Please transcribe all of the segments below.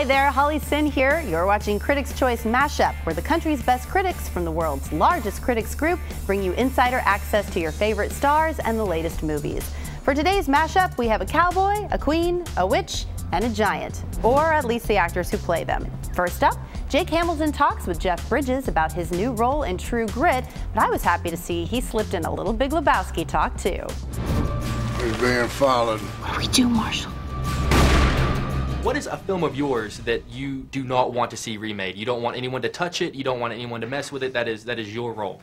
there, Holly Sin here. You're watching Critics' Choice Mashup, where the country's best critics from the world's largest critics group bring you insider access to your favorite stars and the latest movies. For today's mashup, we have a cowboy, a queen, a witch, and a giant, or at least the actors who play them. First up, Jake Hamilton talks with Jeff Bridges about his new role in True Grit, but I was happy to see he slipped in a little Big Lebowski talk too. He's being followed. What do we do, Marshall? What is a film of yours that you do not want to see remade? You don't want anyone to touch it, you don't want anyone to mess with it, that is your role.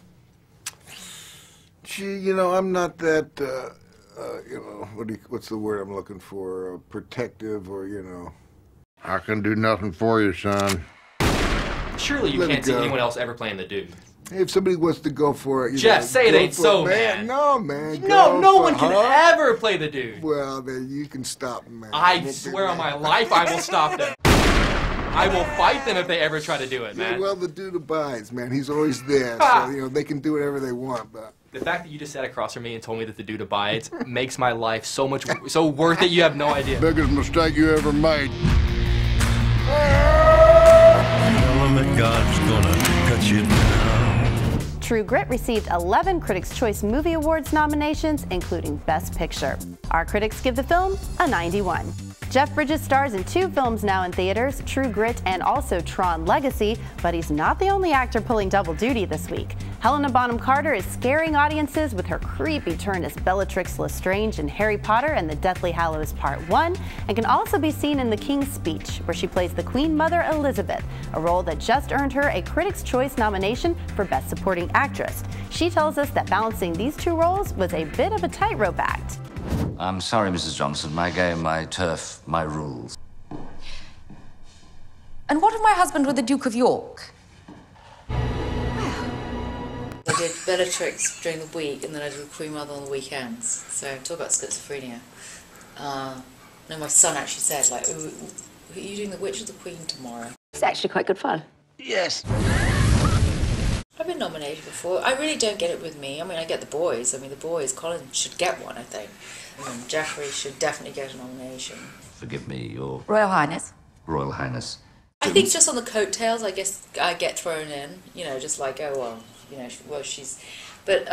Gee, you know, I'm not that, you know, what's the word I'm looking for? Protective or, you know. I can do nothing for you, son. Surely you can't see anyone else ever playing the dude. Hey, if somebody wants to go for it, you Jeff, know, say it ain't so, man. No, man. No one can ever play the dude. Well, then you can stop, man. I swear on my life I will stop them. I will fight them if they ever try to do it, man. Yeah, well, the dude abides, man. He's always there, so, you know, they can do whatever they want, but... The fact that you just sat across from me and told me that the dude abides makes my life so worth it, you have no idea. Biggest mistake you ever made. Tell him that God's gonna cut you down. True Grit received 11 Critics' Choice Movie Awards nominations, including Best Picture. Our critics give the film a 91. Jeff Bridges stars in 2 films now in theaters, True Grit and also Tron Legacy, but he's not the only actor pulling double duty this week. Helena Bonham Carter is scaring audiences with her creepy turn as Bellatrix Lestrange in Harry Potter and the Deathly Hallows Part 1, and can also be seen in The King's Speech, where she plays the Queen Mother Elizabeth, a role that just earned her a Critics' Choice nomination for Best Supporting Actress. She tells us that balancing these 2 roles was a bit of a tightrope act. I'm sorry, Mrs. Johnson. My game, my turf, my rules. And what of my husband with the Duke of York? I did Bellatrix during the week, and then I did the Queen Mother on the weekends. So talk about schizophrenia. No, my son actually said, like, "Are you doing the Witch or the Queen tomorrow?" It's actually quite good fun. Yes. I've been nominated before. I really don't get it with me. I mean, I get the boys. I mean, the boys, Colin should get one, I think. And Jeffrey should definitely get a nomination. Forgive me, Your Royal Highness. Royal Highness. I think just on the coattails, I guess I get thrown in. You know, just like, oh well, you know, well she's, but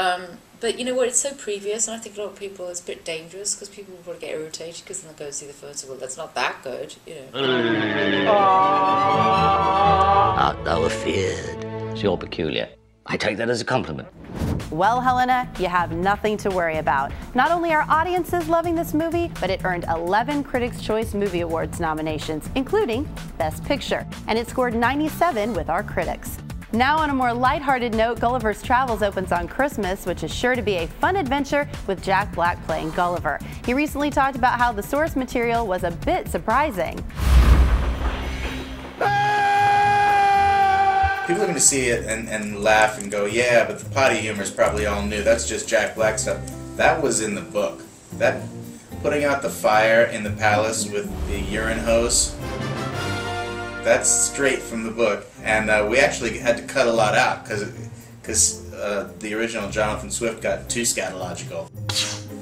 you know what? It's so previous, and I think a lot of people it's a bit dangerous because people will probably get irritated because then they'll go see the film and say, well, that's not that good, you know. Art thou afeared? You're peculiar. I take that as a compliment. Well, Helena, you have nothing to worry about. Not only are audiences loving this movie, but it earned 11 Critics' Choice Movie Awards nominations, including Best Picture, and it scored 97 with our critics. Now, on a more lighthearted note, Gulliver's Travels opens on Christmas, which is sure to be a fun adventure with Jack Black playing Gulliver. He recently talked about how the source material was a bit surprising. People are going to see it and laugh and go, yeah, but the potty humor is probably all new. That's just Jack Black stuff. That was in the book. That putting out the fire in the palace with the urine hose, that's straight from the book. And we actually had to cut a lot out because the original Jonathan Swift got too scatological,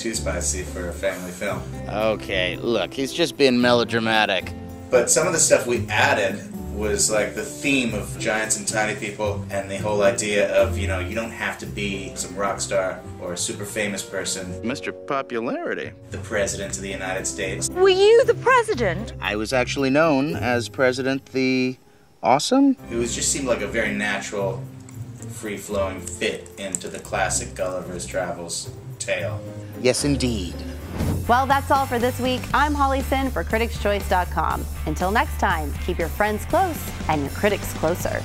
too spicy for a family film. Okay, look, he's just being melodramatic. But some of the stuff we added was like the theme of giants and tiny people and the whole idea of, you know, you don't have to be some rock star or a super famous person. Mr. Popularity. The President of the United States. Were you the president? I was actually known as President the Awesome. It was just seemed like a very natural, free-flowing fit into the classic Gulliver's Travels tale. Yes, indeed. Well, that's all for this week. I'm Holly Sin for CriticsChoice.com. Until next time, keep your friends close and your critics closer.